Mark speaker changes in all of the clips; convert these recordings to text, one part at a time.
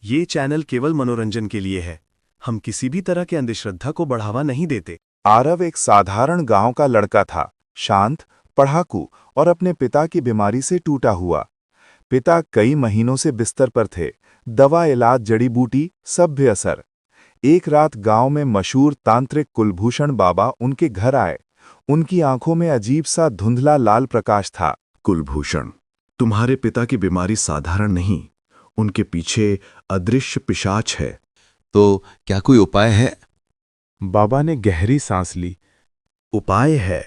Speaker 1: ये चैनल केवल मनोरंजन के लिए है। हम किसी भी तरह के अंधश्रद्धा को बढ़ावा नहीं देते।
Speaker 2: आरव एक साधारण गांव का लड़का था, शांत, पढ़ाकू और अपने पिता की बीमारी से टूटा हुआ। पिता कई महीनों से बिस्तर पर थे, दवा, इलाज, जड़ी बूटी, सब बेअसर। एक रात गांव में मशहूर तांत्रिक कुलभूषण बाबा उनके घर आए। उनकी आंखों में अजीब सा धुंधला लाल प्रकाश था।
Speaker 1: कुलभूषण, तुम्हारे पिता की बीमारी साधारण नहीं, उनके पीछे अदृश्य पिशाच है।
Speaker 3: तो क्या कोई उपाय है?
Speaker 2: बाबा ने गहरी सांस ली।
Speaker 1: उपाय है,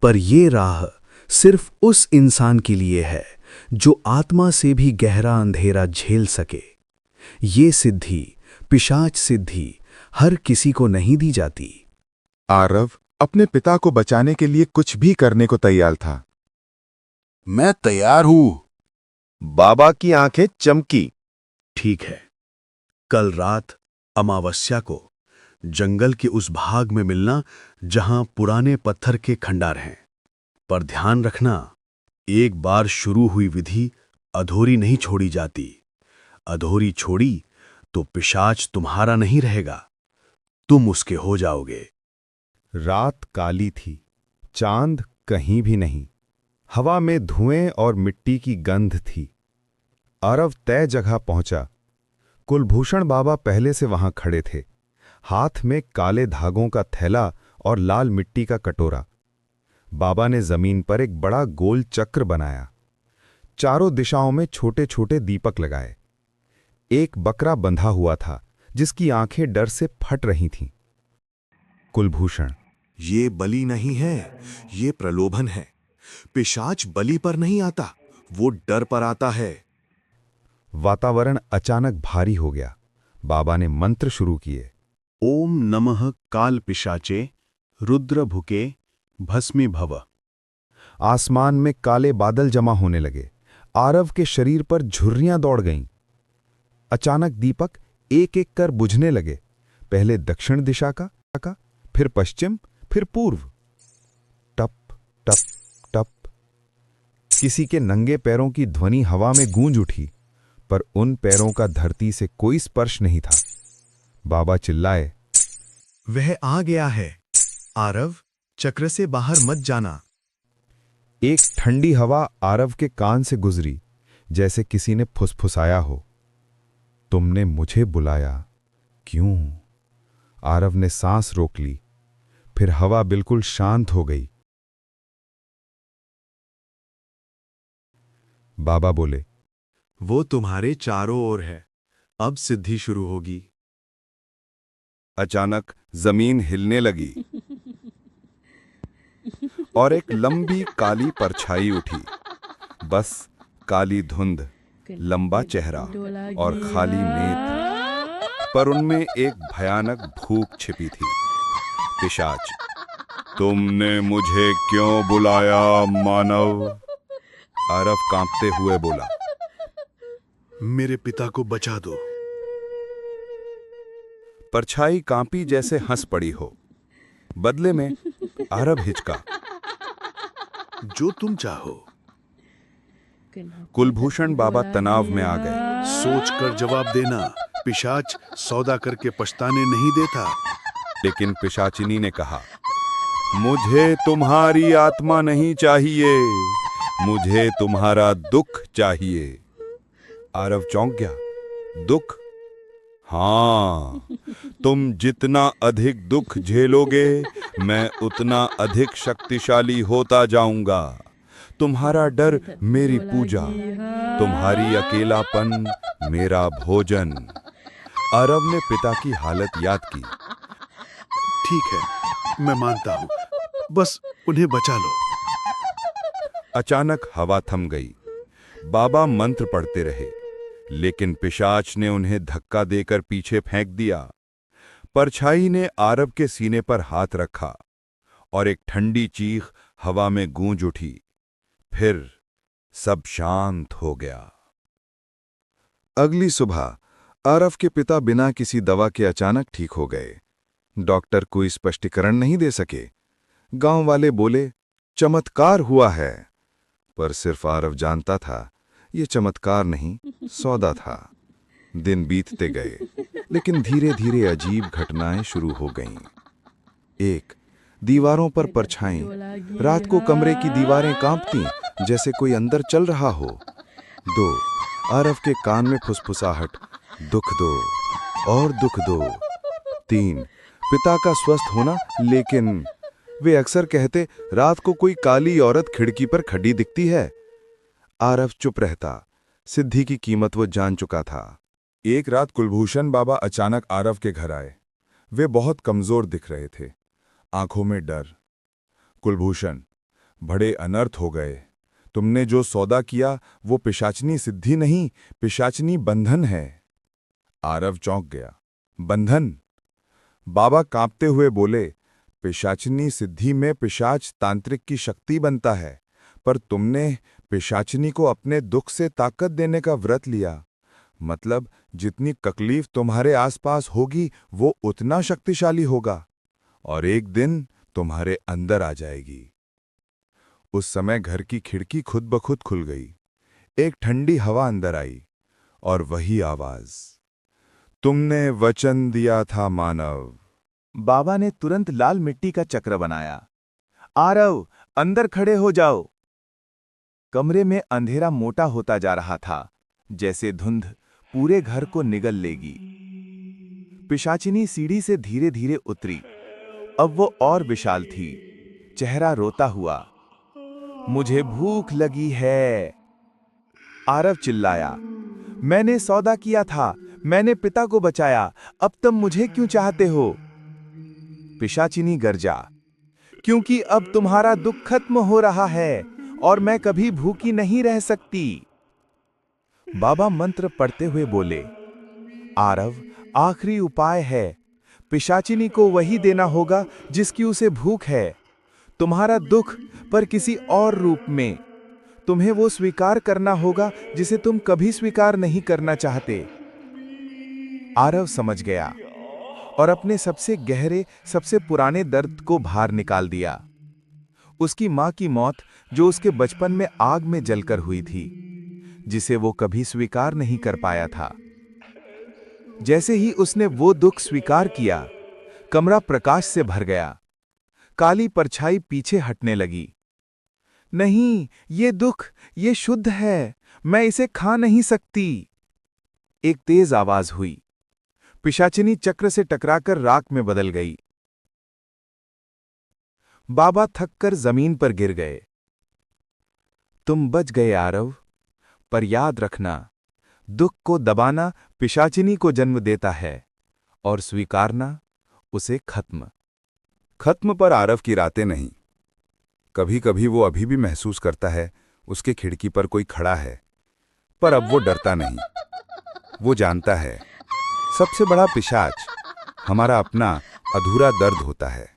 Speaker 1: पर ये राह सिर्फ उस इंसान के लिए है जो आत्मा से भी गहरा अंधेरा झेल सके। ये सिद्धि, पिशाच सिद्धि, हर किसी को नहीं दी जाती।
Speaker 2: आरव अपने पिता को बचाने के लिए कुछ भी करने को तैयार था।
Speaker 3: मैं तैयार हूं।
Speaker 2: बाबा की आंखें चमकी।
Speaker 1: ठीक है, कल रात अमावस्या को जंगल के उस भाग में मिलना जहां पुराने पत्थर के खंडार हैं। पर ध्यान रखना, एक बार शुरू हुई विधि अधूरी नहीं छोड़ी जाती। अधूरी छोड़ी तो पिशाच तुम्हारा नहीं रहेगा, तुम उसके हो जाओगे।
Speaker 2: रात काली थी, चांद कहीं भी नहीं। हवा में धुएं और मिट्टी की गंध थी। आरव तय जगह पहुंचा। कुलभूषण बाबा पहले से वहां खड़े थे, हाथ में काले धागों का थैला और लाल मिट्टी का कटोरा। बाबा ने जमीन पर एक बड़ा गोल चक्र बनाया। चारों दिशाओं में छोटे छोटे दीपक लगाए। एक बकरा बंधा हुआ था जिसकी आंखें डर से फट रही थीं। कुलभूषण,
Speaker 1: ये बलि नहीं है, ये प्रलोभन है। पिशाच बलि पर नहीं आता, वो डर पर आता है।
Speaker 2: वातावरण अचानक भारी हो गया। बाबा ने मंत्र शुरू किए।
Speaker 1: ओम नमः काल पिशाचे रुद्र भुके भस्मी भव।
Speaker 2: आसमान में काले बादल जमा होने लगे। आरव के शरीर पर झुर्रियां दौड़ गईं। अचानक दीपक एक एक कर बुझने लगे। पहले दक्षिण दिशा का, फिर पश्चिम, फिर पूर्व। टप टप टप। किसी के नंगे पैरों की ध्वनि हवा में गूंज उठी, पर उन पैरों का धरती से कोई स्पर्श नहीं था। बाबा चिल्लाए,
Speaker 1: वह आ गया है। आरव, चक्र से बाहर मत जाना।
Speaker 2: एक ठंडी हवा आरव के कान से गुजरी, जैसे किसी ने फुसफुसाया हो। तुमने मुझे बुलाया, क्यों? आरव ने सांस रोक ली। फिर हवा बिल्कुल शांत हो गई। बाबा बोले,
Speaker 1: वो तुम्हारे चारों ओर है, अब सिद्धि शुरू होगी।
Speaker 2: अचानक जमीन हिलने लगी और एक लंबी काली परछाई उठी। बस काली धुंध, लंबा चेहरा और खाली नेत्र, पर उनमें एक भयानक भूख छिपी थी। पिशाच, तुमने मुझे क्यों बुलाया मानव? आरव कांपते हुए बोला,
Speaker 1: मेरे पिता को बचा दो।
Speaker 2: परछाई कांपी जैसे हंस पड़ी हो। बदले में आरव हिचका।
Speaker 1: जो तुम चाहो।
Speaker 2: कुलभूषण बाबा तनाव में आ गए।
Speaker 1: सोच कर जवाब देना, पिशाच सौदा करके पछताने नहीं देता।
Speaker 2: लेकिन पिशाचिनी ने कहा, मुझे तुम्हारी आत्मा नहीं चाहिए, मुझे तुम्हारा दुख चाहिए। आरव चौंक गया। दुख? हाँ, तुम जितना अधिक दुख झेलोगे, मैं उतना अधिक शक्तिशाली होता जाऊंगा। तुम्हारा डर मेरी पूजा, तुम्हारी अकेलापन मेरा भोजन। आरव ने पिता की हालत याद की।
Speaker 1: ठीक है, मैं मानता हूं, बस उन्हें बचा लो।
Speaker 2: अचानक हवा थम गई। बाबा मंत्र पढ़ते रहे, लेकिन पिशाच ने उन्हें धक्का देकर पीछे फेंक दिया। परछाई ने आरव के सीने पर हाथ रखा और एक ठंडी चीख हवा में गूंज उठी। फिर सब शांत हो गया। अगली सुबह आरव के पिता बिना किसी दवा के अचानक ठीक हो गए। डॉक्टर कोई स्पष्टीकरण नहीं दे सके। गांव वाले बोले, चमत्कार हुआ है। पर सिर्फ आरव जानता था, ये चमत्कार नहीं, सौदा था। दिन बीतते गए, लेकिन धीरे धीरे अजीब घटनाएं शुरू हो गईं। एक, दीवारों पर परछाएं। रात को कमरे की दीवारें कांपती जैसे कोई अंदर चल रहा हो। दो, आरव के कान में फुसफुसाहट, दुख दो और दुख दो। तीन, पिता का स्वस्थ होना, लेकिन वे अक्सर कहते, रात को कोई काली औरत खिड़की पर खड़ी दिखती है। आरव चुप रहता। सिद्धि की कीमत वो जान चुका था।
Speaker 4: एक रात कुलभूषण बाबा अचानक आरव के घर आए। वे बहुत कमजोर दिख रहे थे, आंखों में डर। कुलभूषण, बड़े अनर्थ हो गए। तुमने जो सौदा किया वो पिशाचनी सिद्धि नहीं, पिशाचनी बंधन है। आरव चौंक गया। बंधन? बाबा कांपते हुए बोले, पिशाचनी सिद्धि में पिशाच तांत्रिक की शक्ति बनता है, पर तुमने पिशाचनी को अपने दुख से ताकत देने का व्रत लिया। मतलब जितनी तकलीफ तुम्हारे आसपास होगी वो उतना शक्तिशाली होगा, और एक दिन तुम्हारे अंदर आ जाएगी। उस समय घर की खिड़की खुद ब खुद खुल गई। एक ठंडी हवा अंदर आई और वही आवाज, तुमने वचन दिया था मानव।
Speaker 5: बाबा ने तुरंत लाल मिट्टी का चक्र बनाया। आरव, अंदर खड़े हो जाओ। कमरे में अंधेरा मोटा होता जा रहा था, जैसे धुंध पूरे घर को निगल लेगी। पिशाचिनी सीढ़ी से धीरे धीरे उतरी। अब वो और विशाल थी, चेहरा रोता हुआ। मुझे भूख लगी है। आरव चिल्लाया, मैंने सौदा किया था, मैंने पिता को बचाया, अब तुम मुझे क्यों चाहते हो? पिशाचिनी गर्जा, क्योंकि अब तुम्हारा दुख खत्म हो रहा है और मैं कभी भूखी नहीं रह सकती। बाबा मंत्र पढ़ते हुए बोले, आरव, आखिरी उपाय है। पिशाचिनी को वही देना होगा जिसकी उसे भूख है। तुम्हारा दुख, पर किसी और रूप में। तुम्हें वो स्वीकार करना होगा जिसे तुम कभी स्वीकार नहीं करना चाहते। आरव समझ गया और अपने सबसे गहरे, सबसे पुराने दर्द को बाहर निकाल दिया। उसकी मां की मौत, जो उसके बचपन में आग में जलकर हुई थी, जिसे वो कभी स्वीकार नहीं कर पाया था। जैसे ही उसने वो दुख स्वीकार किया, कमरा प्रकाश से भर गया। काली परछाई पीछे हटने लगी। नहीं, ये दुख, ये शुद्ध है, मैं इसे खा नहीं सकती। एक तेज आवाज हुई। पिशाचिनी चक्र से टकराकर राख में बदल गई। बाबा थककर जमीन पर गिर गए। तुम बच गए आरव, पर याद रखना, दुख को दबाना पिशाचिनी को जन्म देता है और स्वीकारना उसे खत्म
Speaker 2: पर आरव की रातें नहीं। कभी कभी वो अभी भी महसूस करता है उसके खिड़की पर कोई खड़ा है, पर अब वो डरता नहीं। वो जानता है, सबसे बड़ा पिशाच हमारा अपना अधूरा दर्द होता है।